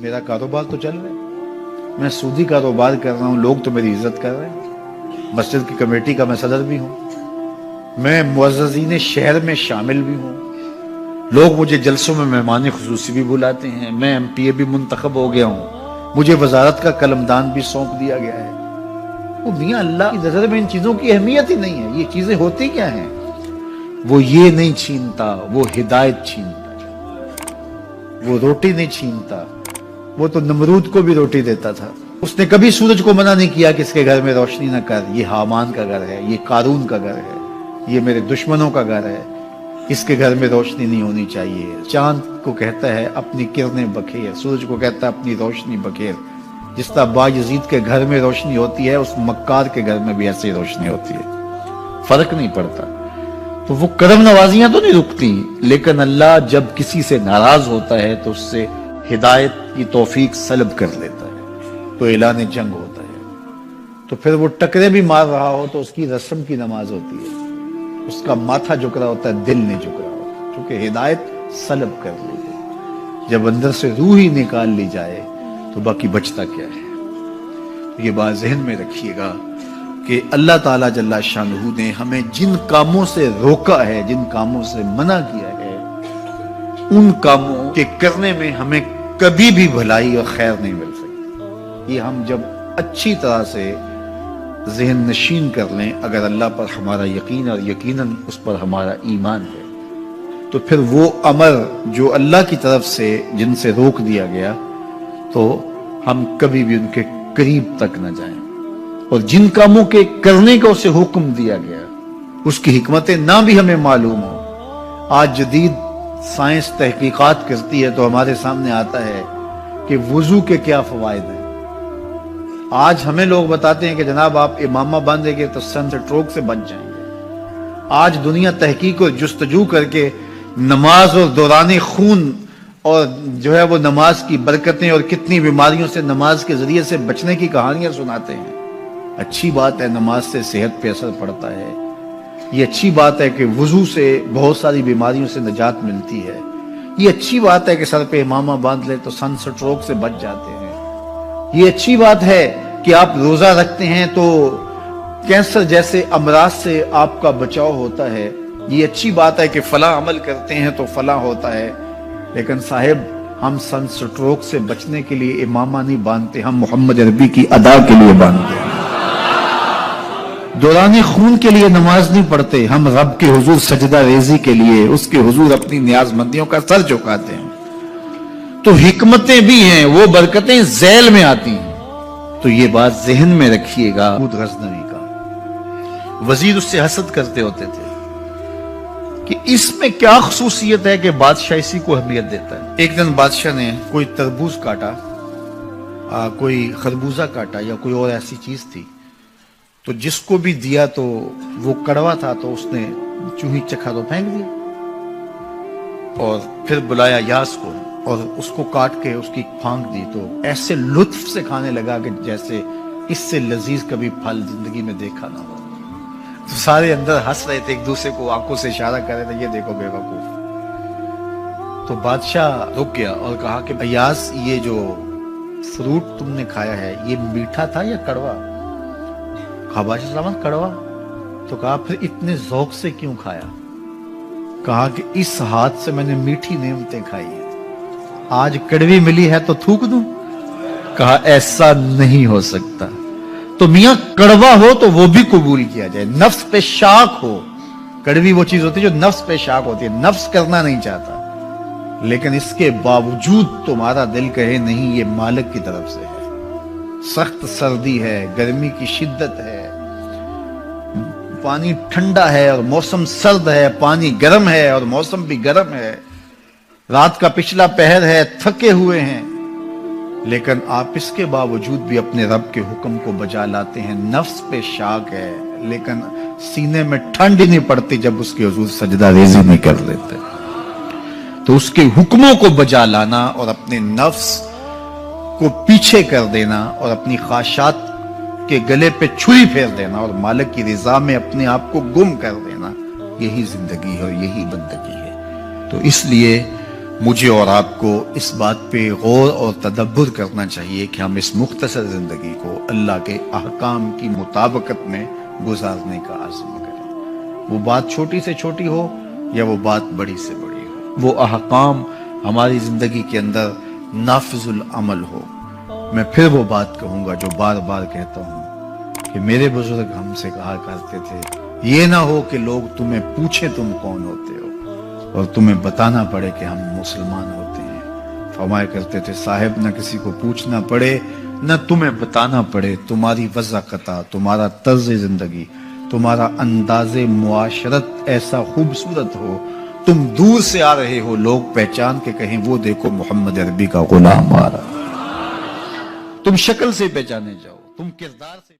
میرا کاروبار تو چل رہا ہے، میں سودی کاروبار کر رہا ہوں، لوگ تو میری عزت کر رہے ہیں، مسجد کی کمیٹی کا میں صدر بھی ہوں، میں معززین شہر میں شامل بھی ہوں، لوگ مجھے جلسوں میں مہمان خصوصی بھی بلاتے ہیں، میں ایم پی اے بھی منتخب ہو گیا ہوں، مجھے وزارت کا قلمدان بھی سونپ دیا گیا ہے۔ وہ میاں اللہ کی نظر میں ان چیزوں کی اہمیت ہی نہیں ہے۔ یہ چیزیں ہوتی کیا ہیں؟ وہ یہ نہیں چھینتا، وہ ہدایت چھینتا، وہ روٹی نہیں چھینتا، وہ تو نمرود کو بھی روٹی دیتا تھا۔ اس نے کبھی سورج کو منع نہیں کیا کہ اس کے گھر میں روشنی نہ کر، یہ حامان کا گھر ہے، یہ قارون کا گھر ہے، یہ میرے دشمنوں کا گھر ہے، اس کے گھر میں روشنی نہیں ہونی چاہیے۔ چاند کو کہتا ہے اپنی کرنیں بکھیر، سورج کو کہتا ہے اپنی روشنی بکھیر۔ جس طرح باجزید کے گھر میں روشنی ہوتی ہے، اس مکار کے گھر میں بھی ایسی روشنی ہوتی ہے، فرق نہیں پڑتا۔ تو وہ کرم نوازیاں تو نہیں رکتی، لیکن اللہ جب کسی سے ناراض ہوتا ہے تو اس سے ہدایت کی توفیق سلب کر لیتا ہے، تو اعلان جنگ ہوتا ہے۔ تو پھر وہ ٹکرے بھی مار رہا ہو تو اس کی رسم کی نماز ہوتی ہے، اس کا ماتھا جھک رہا ہوتا ہے، دل نہیں جھک رہا ہوتا، کیونکہ ہدایت سلب کر لی گئی۔ جب اندر سے روح ہی نکال لی جائے تو باقی بچتا کیا ہے؟ یہ بات ذہن میں رکھیے گا کہ اللہ تعالیٰ جل شانہ نے ہمیں جن کاموں سے روکا ہے، جن کاموں سے منع کیا ہے، ان کاموں کے کرنے میں ہمیں کبھی بھی بھلائی اور خیر نہیں مل سکتی۔ یہ ہم جب اچھی طرح سے ذہن نشین کر لیں، اگر اللہ پر ہمارا یقین اور یقیناً اس پر ہمارا ایمان ہے، تو پھر وہ امر جو اللہ کی طرف سے جن سے روک دیا گیا تو ہم کبھی بھی ان کے قریب تک نہ جائیں، اور جن کاموں کے کرنے کا اسے حکم دیا گیا اس کی حکمتیں نہ بھی ہمیں معلوم ہو۔ آج جدید سائنس تحقیقات کرتی ہے تو ہمارے سامنے آتا ہے کہ وضو کے کیا فوائد ہیں۔ آج ہمیں لوگ بتاتے ہیں کہ جناب آپ امامہ باندھیں گے تو سن سٹروک سے بچ جائیں گے۔ آج دنیا تحقیق اور جستجو کر کے نماز اور دوران خون اور جو ہے وہ نماز کی برکتیں اور کتنی بیماریوں سے نماز کے ذریعے سے بچنے کی کہانیاں سناتے ہیں۔ اچھی بات ہے، نماز سے صحت پہ اثر پڑتا ہے، یہ اچھی بات ہے کہ وضو سے بہت ساری بیماریوں سے نجات ملتی ہے، یہ اچھی بات ہے کہ سر پہ امامہ باندھ لے تو سن سٹروک سے بچ جاتے ہیں، یہ اچھی بات ہے کہ آپ روزہ رکھتے ہیں تو کینسر جیسے امراض سے آپ کا بچاؤ ہوتا ہے، یہ اچھی بات ہے کہ فلاں عمل کرتے ہیں تو فلاں ہوتا ہے۔ لیکن صاحب ہم سن سٹروک سے بچنے کے لیے امامہ نہیں باندھتے، ہم محمد عربی کی ادا کے لیے باندھتے ہیں۔ دوران خون کے لیے نماز نہیں پڑھتے، ہم رب کے حضور سجدہ ریزی کے لیے اس کے حضور اپنی نیاز مندیوں کا سر جھکاتے ہیں۔ تو حکمتیں بھی ہیں، وہ برکتیں ذیل میں آتی ہیں۔ تو یہ بات ذہن میں رکھیے گا۔ غزنوی کا وزیر اس سے حسد کرتے ہوتے تھے کہ اس میں کیا خصوصیت ہے کہ بادشاہ اسی کو اہمیت دیتا ہے۔ ایک دن بادشاہ نے کوئی تربوز کاٹا، کوئی خربوزہ کاٹا یا کوئی اور ایسی چیز تھی، تو جس کو بھی دیا تو وہ کڑوا تھا تو اس نے چوہی چکھا تو پھینک دیا، اور پھر بلایا یاس کو اور اس کو کاٹ کے اس کی پھانک دی تو ایسے لطف سے کھانے لگا کہ جیسے اس سے لذیذ کبھی پھل زندگی میں دیکھا نہ ہو۔ تو سارے اندر ہنس رہے تھے، ایک دوسرے کو آنکھوں سے اشارہ کر رہے تھے، یہ دیکھو بے وقوف۔ تو بادشاہ رک گیا اور کہا کہ ایاز یہ جو فروٹ تم نے کھایا ہے یہ میٹھا تھا یا کڑوا؟ کہا بادشاہ سلامت کڑوا۔ تو کہا پھر اتنے ذوق سے کیوں کھایا؟ کہا کہ اس ہاتھ سے میں نے میٹھی نعمتیں کھائی ہیں، آج کڑوی ملی ہے تو تھوک دوں؟ کہا ایسا نہیں ہو سکتا۔ تو میاں کڑوا ہو تو وہ بھی قبول کیا جائے، نفس پہ شاک ہو۔ کڑوی وہ چیز ہوتی ہے جو نفس پہ شاک ہوتی ہے، نفس کرنا نہیں چاہتا، لیکن اس کے باوجود تمہارا دل کہے نہیں یہ مالک کی طرف سے ہے۔ سخت سردی ہے، گرمی کی شدت ہے، پانی ٹھنڈا ہے اور موسم سرد ہے، پانی گرم ہے اور موسم بھی گرم ہے، رات کا پچھلا پہر ہے، تھکے ہوئے ہیں، لیکن آپ اس کے باوجود بھی اپنے رب کے حکم کو بجا لاتے ہیں۔ نفس پہ شاک ہے لیکن سینے میں ٹھنڈ ہی نہیں پڑتی جب اس کے حضور سجدہ ریزی نہیں کر لیتے۔ تو اس کے حکموں کو بجا لانا اور اپنے نفس کو پیچھے کر دینا اور اپنی خواہشات کے گلے پہ چھری پھیر دینا اور مالک کی رضا میں اپنے آپ کو گم کر دینا، یہی زندگی ہے اور یہی بندگی ہے۔ تو اس لیے مجھے اور آپ کو اس بات پہ غور اور تدبر کرنا چاہیے کہ ہم اس مختصر زندگی کو اللہ کے احکام کی مطابقت میں گزارنے کا عزم کریں، وہ بات چھوٹی سے چھوٹی ہو یا وہ بات بڑی سے بڑی ہو، وہ احکام ہماری زندگی کے اندر نافذ العمل ہو۔ میں پھر وہ بات کہوں گا جو بار بار کہتا ہوں کہ میرے بزرگ ہم سے کہا کرتے تھے، یہ نہ ہو کہ لوگ تمہیں پوچھیں تم کون ہوتے ہو اور تمہیں بتانا پڑے کہ ہم مسلمان ہوتے ہیں۔ فرمایا کرتے تھے صاحب نہ کسی کو پوچھنا پڑے نہ تمہیں بتانا پڑے، تمہاری وضاحت، تمہارا طرز زندگی، تمہارا انداز معاشرت ایسا خوبصورت ہو، تم دور سے آ رہے ہو لوگ پہچان کے کہیں وہ دیکھو محمد عربی کا غلام آ رہا، تم شکل سے پہچانے جاؤ، تم کردار سے